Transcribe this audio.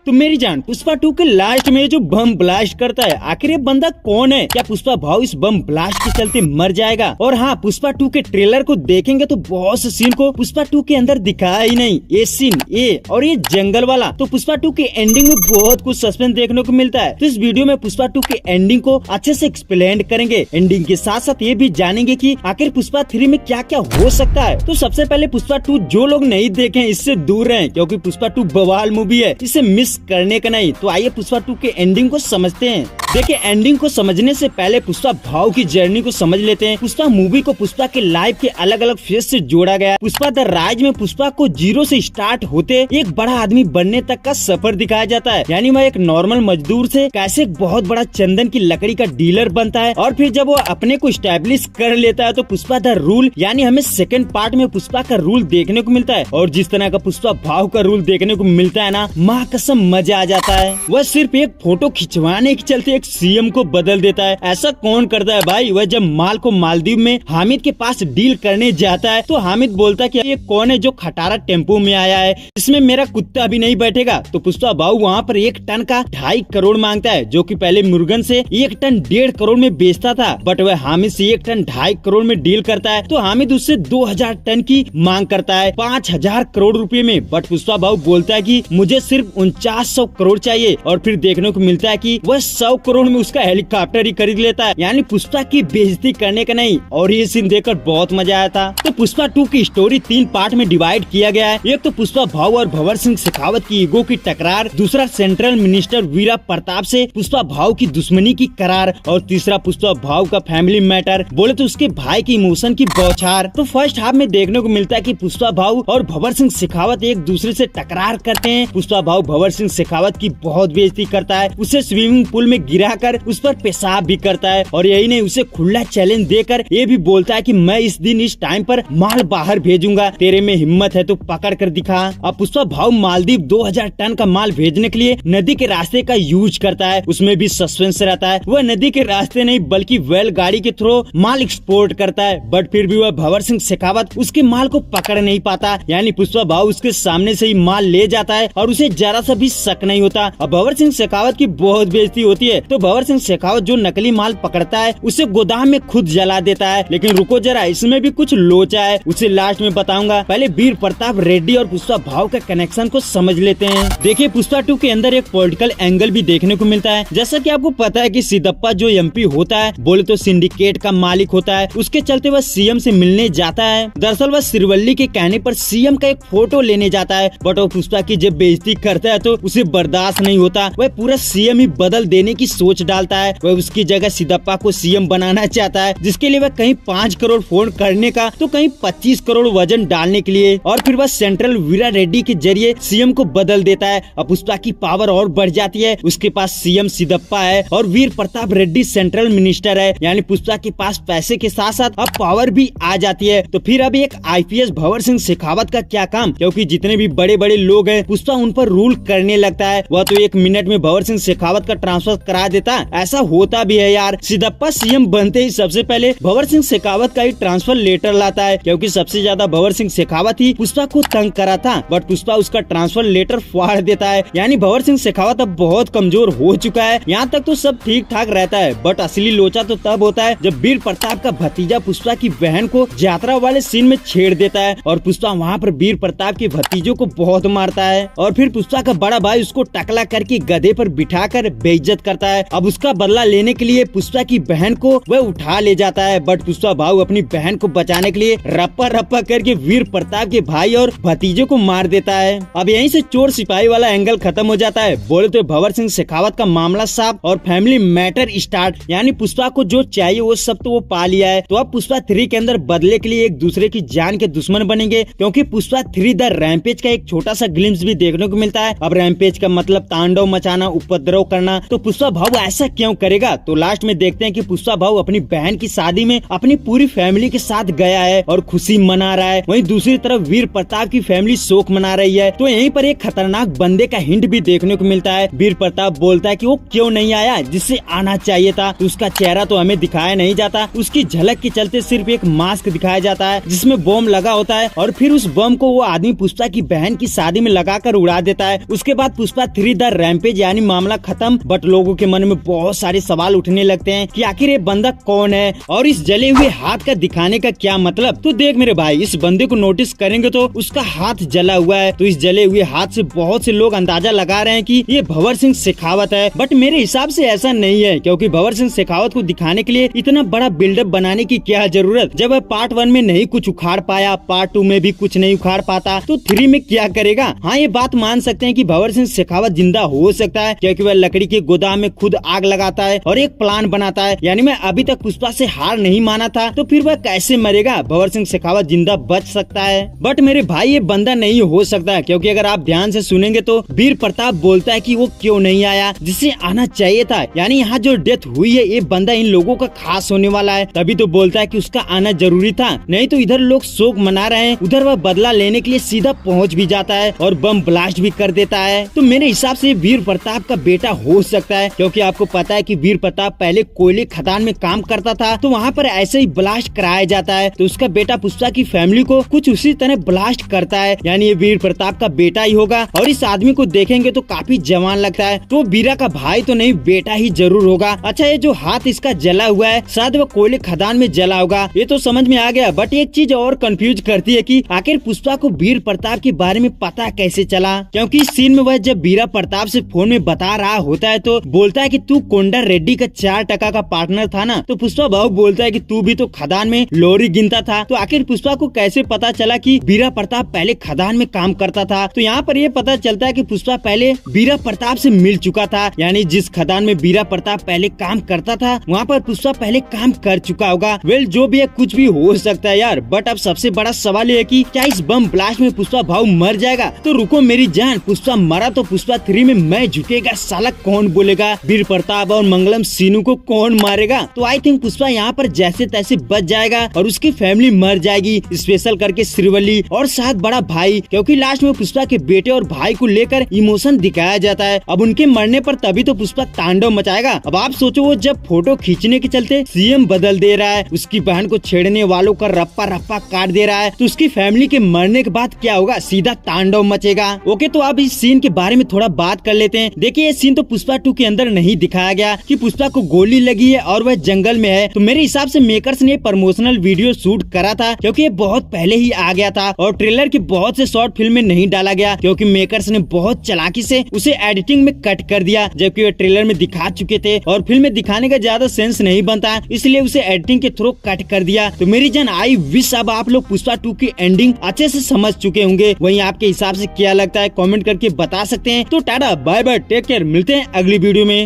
तो मेरी जान पुष्पा 2 के लास्ट में जो बम ब्लास्ट करता है, आखिर ये बंदा कौन है? क्या पुष्पा भाव इस बम ब्लास्ट के चलते मर जाएगा? और हाँ, पुष्पा 2 के ट्रेलर को देखेंगे तो बहुत से सीन को पुष्पा 2 के अंदर दिखाया ही नहीं। ये सीन ये और ये जंगल वाला, तो पुष्पा 2 के एंडिंग में बहुत कुछ सस्पेंस देखने को मिलता है। तो इस वीडियो में पुष्पा 2 के एंडिंग को अच्छे से एक्सप्लेन करेंगे। एंडिंग के साथ साथ ये भी जानेंगे कि आखिर पुष्पा 3 में क्या क्या हो सकता है। तो सबसे पहले पुष्पा 2 जो लोग नहीं देखे इससे दूर रहें, क्योंकि पुष्पा 2 बवाल मूवी है, इसे मिस करने का नहीं। तो आइए पुष्पा 2 के एंडिंग को समझते हैं। देखिए, एंडिंग को समझने से पहले पुष्पा भाव की जर्नी को समझ लेते हैं। पुष्पा मूवी को पुष्पा के लाइफ के अलग अलग फेज से जोड़ा गया। पुष्पा द राज में पुष्पा को जीरो से स्टार्ट होते एक बड़ा आदमी बनने तक का सफर दिखाया जाता है। यानी वह एक नॉर्मल मजदूर से कैसे एक बहुत बड़ा चंदन की लकड़ी का डीलर बनता है, और फिर जब वो अपने को स्टैब्लिश कर लेता है तो पुष्पा द रूल, यानी हमें सेकंड पार्ट में पुष्पा का रूल देखने को मिलता है। और जिस तरह का पुष्पा भाव का रूल देखने को मिलता है ना, माँ कसम मजा आ जाता है। वह सिर्फ एक फोटो खिंचवाने के चलते एक सीएम को बदल देता है। ऐसा कौन करता है भाई? वह जब माल को मालदीव में हामिद के पास डील करने जाता है तो हामिद बोलता है कि ये कौन है जो खटारा टेम्पो में आया है, इसमें मेरा कुत्ता भी नहीं बैठेगा। तो पुष्पा भाव वहाँ पर 1 टन का 2.5 करोड़ मांगता है, जो कि पहले मुर्गन से 1 टन 1.5 करोड़ में बेचता था। बट वह हामिद से 1 टन 2.5 करोड़ में डील करता है। तो हामिद उससे 2000 टन की मांग करता है 5000 करोड़ रुपए में। बट पुष्पा भाव बोलता है कि मुझे सिर्फ 4900 करोड़ चाहिए। और फिर देखने को मिलता है कि वह 100 करोड़ में उसका हेलीकॉप्टर ही खरीद लेता है। यानी पुष्पा की बेइज्जती करने का नहीं। और ये सीन देखकर बहुत मजा आया था। तो पुष्पा 2 की स्टोरी 3 पार्ट में डिवाइड किया गया है। एक तो पुष्पा भाव और भंवर सिंह शेखावत की ईगो की टकरार, दूसरा सेंट्रल मिनिस्टर वीरा प्रताप से पुष्पा भाव की दुश्मनी की करार, और तीसरा पुष्पा भाव का फैमिली मैटर, बोले तो उसके भाई की इमोशन की बौछार। तो फर्स्ट हाफ में देखने को मिलता है कि पुष्पा भाव और भंवर सिंह शेखावत एक दूसरे से टकरार करते हैं। पुष्पा भाव भंवर सिंह शेखावत की बहुत बेइज्जती करता है, उसे स्विमिंग पूल में गिराकर उस पर पेशाब भी करता है। और यही नहीं, उसे खुला चैलेंज देकर ये भी बोलता है कि मैं इस दिन इस टाइम पर माल बाहर भेजूंगा, तेरे में हिम्मत है तो पकड़ कर दिखा। अब पुष्पा भाव मालदीव 2000 टन का माल भेजने के लिए नदी के रास्ते का यूज करता है। उसमें भी सस्पेंस रहता है। वह नदी के रास्ते नहीं बल्कि बैलगाड़ी के थ्रू माल एक्सपोर्ट करता है। बट फिर भी वह भंवर सिंह शेखावत उसके माल को पकड़ नहीं पाता। यानी पुष्पा भाव उसके सामने से ही माल ले जाता है और उसे जरा सा भी शक नहीं होता। अब भंवर सिंह शेखावत की बहुत बेइज्जती होती है। तो भंवर सिंह शेखावत जो नकली माल पकड़ता है उसे गोदाम में खुद जला देता है। लेकिन रुको जरा, इसमें भी कुछ लोचा है, उसे लास्ट में बताऊंगा। पहले वीर प्रताप रेड्डी और पुष्पा भाव का कनेक्शन को समझ लेते हैं। देखिए, पुष्पा 2 के अंदर एक पॉलिटिकल एंगल भी देखने को मिलता है। जैसा कि आपको पता है कि सिद्धप्पा जो एमपी होता है, बोले तो सिंडिकेट का मालिक होता है, उसके चलते वह सीएम से मिलने जाता है। दरअसल वह सिरवल्ली के कहने पर सीएम का एक फोटो लेने जाता है। बट वो पुष्पा की जब बेइज्जती करता है तो उसे बर्दाश्त नहीं होता। वह पूरा सीएम ही बदल देने की सोच डालता है। वह उसकी जगह सिद्धप्पा को सीएम बनाना चाहता है, जिसके लिए वह कहीं 5 करोड़ फोन करने का तो कहीं 25 करोड़ वजन डालने के लिए, और फिर वह सेंट्रल वीरा रेड्डी के जरिए सीएम को बदल देता है। अब पुष्पा की पावर और बढ़ जाती है। उसके पास सीएम सिद्धप्पा है और वीर प्रताप रेड्डी सेंट्रल मिनिस्टर है। यानी पुष्पा के पास पैसे के साथ साथ अब पावर भी आ जाती है। तो फिर अभी एक आईपीएस भंवर सिंह शेखावत का क्या काम, क्योंकि जितने भी बड़े बड़े लोग हैं पुष्पा उन पर रूल करने लगता है। वह तो 1 मिनट में भंवर सिंह शेखावत का ट्रांसफर करा देता। ऐसा होता भी है यार। सिद्धप्पा सीएम बनते ही सबसे पहले भंवर सिंह शेखावत का ही ट्रांसफर लेटर लाता है, क्योंकि सबसे ज्यादा भंवर सिंह शेखावत ही पुष्पा को तंग करा था। बट पुष्पा उसका ट्रांसफर लेटर फाड़ देता है। यानी भंवर सिंह शेखावत अब बहुत कमजोर हो चुका है। यहाँ तक तो सब ठीक ठाक रहता है, बट असली लोचा तो तब होता है जब वीर प्रताप का भतीजा पुष्पा की बहन को यात्रा वाले सीन में छेड़ देता है, और पुष्पा वहाँ पर वीर प्रताप के भतीजों को बहुत मारता है। और फिर पुष्पा का बड़ा भाई उसको टकला करके गधे पर बिठाकर बेइज्जत करता है। अब उसका बदला लेने के लिए पुष्पा की बहन को वह उठा ले जाता है। बट पुष्पा भाव अपनी बहन को बचाने के लिए रप्पा रप्पा करके वीर प्रताप के भाई और भतीजे को मार देता है। अब यहीं से चोर सिपाही वाला एंगल खत्म हो जाता है। बोले तो भंवर सिंह शेखावत का मामला साफ और फैमिली मैटर स्टार्ट। यानी पुष्पा को जो चाहिए वो सब तो वो पा लिया है। तो अब पुष्पा 3 के अंदर बदले के लिए एक दूसरे की जान के दुश्मन बनेंगे, क्योंकि पुष्पा 3 द रैम्पेज का एक छोटा सा ग्लिम्स भी देखने को मिलता है। अब रैम्पेज का मतलब तांडव मचाना, उपद्रव करना। तो पुष्पा भाव भाऊ ऐसा क्यों करेगा। तो लास्ट में देखते हैं कि पुष्पा भाऊ अपनी बहन की शादी में अपनी पूरी फैमिली के साथ गया है और खुशी मना रहा है। वहीं दूसरी तरफ वीर प्रताप की फैमिली शोक मना रही है। तो यहीं पर एक खतरनाक बंदे का हिंट भी देखने को मिलता है। वीर प्रताप बोलता है कि वो क्यों नहीं आया जिससे आना चाहिए था। तो उसका चेहरा तो हमें दिखाया नहीं जाता, उसकी झलक के चलते सिर्फ एक मास्क दिखाया जाता है जिसमें बम लगा होता है और फिर उस बम को वो आदमी पुष्पा की बहन की शादी में लगाकर उड़ा देता है। उसके बाद पुष्पा 3 द रैम्पेज यानी मामला खत्म। बट लोगों के मन में बहुत सारे सवाल उठने लगते हैं कि आखिर ये बंदा कौन है और इस जले हुए हाथ का दिखाने का क्या मतलब। तो देख मेरे भाई, इस बंदे को नोटिस करेंगे तो उसका हाथ जला हुआ है। तो इस जले हुए हाथ से बहुत से लोग अंदाजा लगा रहे हैं कि ये भंवर सिंह शेखावत है। बट मेरे हिसाब से ऐसा नहीं है, क्योंकि भंवर सिंह शेखावत को दिखाने के लिए इतना बड़ा बिल्डअप बनाने की क्या जरूरत। जब पार्ट 1 में नहीं कुछ उखाड़ पाया, पार्ट 2 में भी कुछ नहीं उखाड़ पाता, तो 3 में क्या करेगा। हाँ, ये बात मान सकते हैं कि भंवर सिंह शेखावत जिंदा हो सकता है, क्योंकि वह लकड़ी के गोदाम में खुद आग लगाता है और एक प्लान बनाता है। यानी मैं अभी तक पुष्पा से हार नहीं माना था, तो फिर वह कैसे मरेगा। भंवर सिंह शेखावत जिंदा बच सकता है। बट मेरे भाई, ये बंदा नहीं हो सकता, क्योंकि अगर आप ध्यान से सुनेंगे तो वीर प्रताप बोलता है कि वो क्यों नहीं आया जिसे आना चाहिए था। यानी यहाँ जो डेथ हुई है, ये बंदा इन लोगों का खास होने वाला है। तभी तो बोलता है कि उसका आना जरूरी था, नहीं तो इधर लोग शोक मना रहे हैं, उधर वह बदला लेने के लिए सीधा पहुँच भी जाता है और बम ब्लास्ट भी कर देता है। तो मेरे हिसाब से वीर प्रताप का बेटा हो सकता है, क्योंकि आपको पता है कि वीर प्रताप पहले कोयले खदान में काम करता था, तो वहाँ पर ऐसे ही ब्लास्ट कराया जाता है। तो उसका बेटा पुष्पा की फैमिली को कुछ उसी तरह ब्लास्ट करता है, यानी ये वीर प्रताप का बेटा ही होगा। और इस आदमी को देखेंगे तो काफी जवान लगता है, तो वीरा का भाई तो नहीं, बेटा ही जरूर होगा। अच्छा, ये जो हाथ इसका जला हुआ है, शायद वो कोयले खदान में जला होगा, ये तो समझ में आ गया। बट एक चीज और कंफ्यूज करती है कि आखिर पुष्पा को वीर प्रताप के बारे में पता कैसे चला। क्योंकि इस सीन में वह जब वीरा प्रताप से फोन में बता रहा होता है तो बोलता है कि तू कोंडा रेड्डी का 4% का पार्टनर था ना। तो पुष्पा भाऊ बोलता है कि तू भी तो खदान में लोरी गिनता था। तो आखिर पुष्पा को कैसे पता चला कि वीरा प्रताप पहले खदान में काम करता था। तो यहाँ पर ये पता चलता है कि पुष्पा पहले वीरा प्रताप से मिल चुका था, यानी जिस खदान में वीरा प्रताप पहले काम करता था वहाँ पर पुष्पा पहले काम कर चुका होगा। वेल, जो भी है, कुछ भी हो सकता है यार। बट अब सबसे बड़ा सवाल ये है कि क्या इस बम ब्लास्ट में पुष्पा भाऊ मर जाएगा। तो रुको मेरी जान, पुष्पा मरा तो पुष्पा 3 में मैं झुकेगा, साला कौन बोलेगा। वीर प्रताप और मंगलम सीनू को कौन मारेगा। तो आई थिंक पुष्पा यहाँ पर जैसे तैसे बच जाएगा और उसकी फैमिली मर जाएगी, स्पेशल करके श्रीवल्ली और साथ बड़ा भाई, क्योंकि लास्ट में पुष्पा के बेटे और भाई को लेकर इमोशन दिखाया जाता है। अब उनके मरने पर तभी तो पुष्पा तांडव मचाएगा। अब आप सोचो, वो जब फोटो खींचने के चलते सीएम बदल दे रहा है, उसकी बहन को छेड़ने वालों का रप्पा रप्पा काट दे रहा है, तो उसकी फैमिली के मरने के बाद क्या होगा, सीधा तांडव मचेगा। ओके, तो अब इस सीन के बारे में थोड़ा बात कर लेते हैं। देखिए, ये सीन तो पुष्पा 2 के अंदर नहीं दिखाया गया कि पुष्पा को गोली लगी है और वह जंगल में है। तो मेरे हिसाब से मेकर्स ने प्रमोशनल वीडियो शूट करा था, क्योंकि ये बहुत पहले ही आ गया था और ट्रेलर की बहुत से शॉर्ट फिल्म में नहीं डाला गया, क्योंकि मेकर्स ने बहुत चालाकी से उसे एडिटिंग में कट कर दिया, जबकि वे ट्रेलर में दिखा चुके थे और फिल्म में दिखाने का ज्यादा सेंस नहीं बनता, इसलिए उसे एडिटिंग के थ्रू कट कर दिया। तो मेरी जान, आई विश अब आप लोग पुष्पा 2 की एंडिंग अच्छे से समझ चुके होंगे। वहीं आपके हिसाब से क्या लगता है कमेंट करके बता सकते हैं। तो tata bye bye, take care, मिलते हैं अगली वीडियो में।